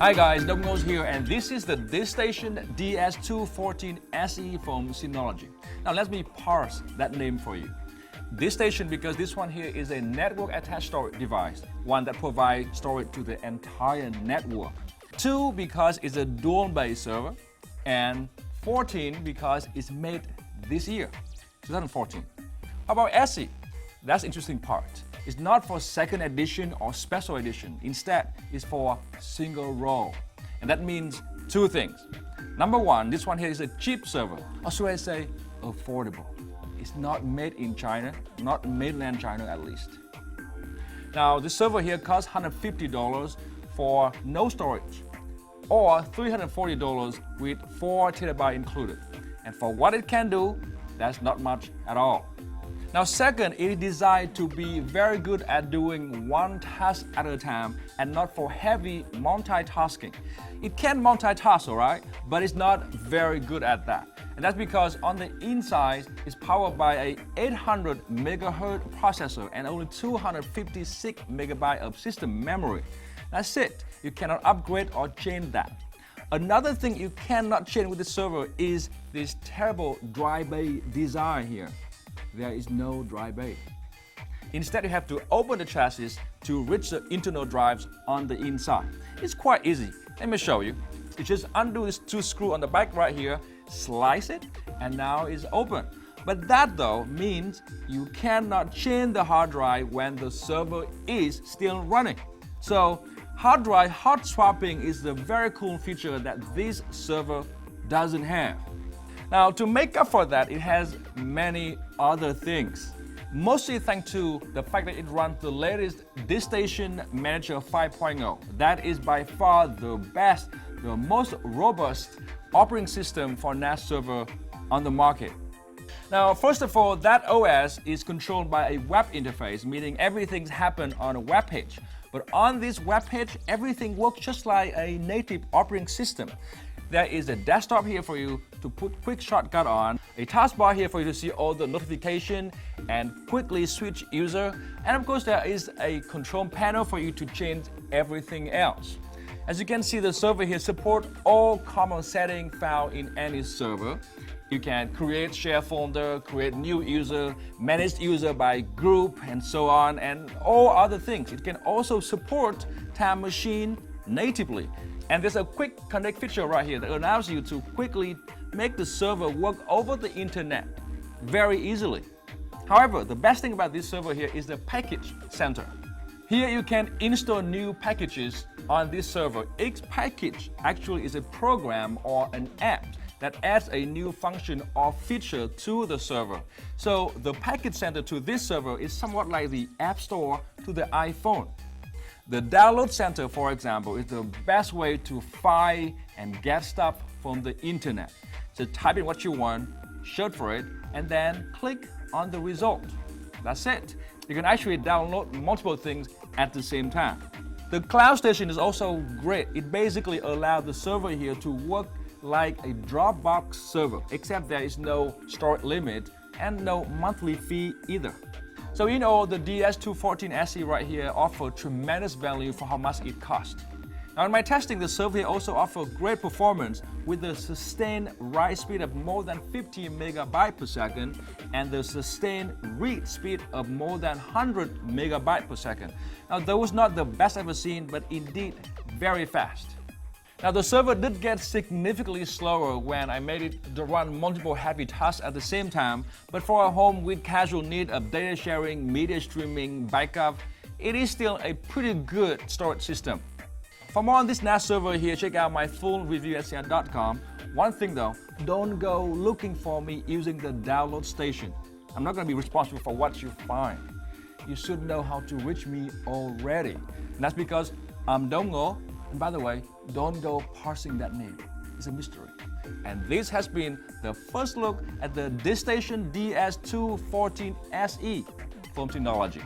Hi guys, Dong Ngo here, and this is the DiskStation DS214se from Synology. Now let me parse that name for you. DiskStation because this one here is a network-attached storage device, one that provides storage to the entire network. 2 because it's a dual-based server, and 14 because it's made this year, 2014. How about SE? That's the interesting part. It's not for second edition or special edition. Instead, it's for single row. And that means 2 things. Number 1, this one here is a cheap server. Or should I say, affordable. It's not made in China, not mainland China at least. Now, this server here costs $150 for no storage, or $340 with 4 TB included. And for what it can do, that's not much at all. Now second, it is designed to be very good at doing one task at a time and not for heavy multitasking. It can multitask, alright, but it's not very good at that. And that's because on the inside, it's powered by a 800 MHz processor and only 256 MB of system memory. That's it. You cannot upgrade or change that. Another thing you cannot change with the server is this terrible dry bay design here. There is no dry bay. Instead, you have to open the chassis to reach the internal drives on the inside. It's quite easy. Let me show you. You just undo these 2 screws on the back right here, slice it, and now it's open. But that though means you cannot change the hard drive when the server is still running. So hard drive hot swapping is the very cool feature that this server doesn't have. Now, to make up for that, it has many other things. Mostly thanks to the fact that it runs the latest DiskStation Manager 5.0. That is by far the best, the most robust operating system for NAS server on the market. Now, first of all, that OS is controlled by a web interface, meaning everything happens on a web page. But on this web page, everything works just like a native operating system. There is a desktop here for you to put quick shortcut on, a taskbar here for you to see all the notification and quickly switch user, and of course there is a control panel for you to change everything else. As you can see, the server here supports all common settings found in any server. You can create share folder, create new user, manage user by group, and so on, and all other things. It can also support time machine natively. And there's a quick connect feature right here that allows you to quickly make the server work over the internet very easily. However, the best thing about this server here is the package center. Here you can install new packages on this server. Each package actually is a program or an app that adds a new function or feature to the server. So the package center to this server is somewhat like the App Store to the iPhone. The download center, for example, is the best way to find and get stuff from the internet. So type in what you want, search for it, and then click on the result. That's it. You can actually download multiple things at the same time. The cloud station is also great. It basically allows the server here to work like a Dropbox server, except there is no storage limit and no monthly fee either. So in all, the DS214se right here offers tremendous value for how much it costs. Now in my testing, the server here also offers great performance with the sustained write speed of more than 50 MB per second and the sustained read speed of more than 100 MB per second. Now that was not the best I've ever seen, but indeed very fast. Now the server did get significantly slower when I made it to run multiple heavy tasks at the same time, but for a home with casual need of data sharing, media streaming, backup, it is still a pretty good storage system. For more on this NAS server here, check out my full review at CNET.com. One thing though, don't go looking for me using the download station. I'm not going to be responsible for what you find. You should know how to reach me already. And that's because I'm Dong Ngo. And by the way, don't go parsing that name. It's a mystery. And this has been the first look at the DiskStation DS214se from Synology.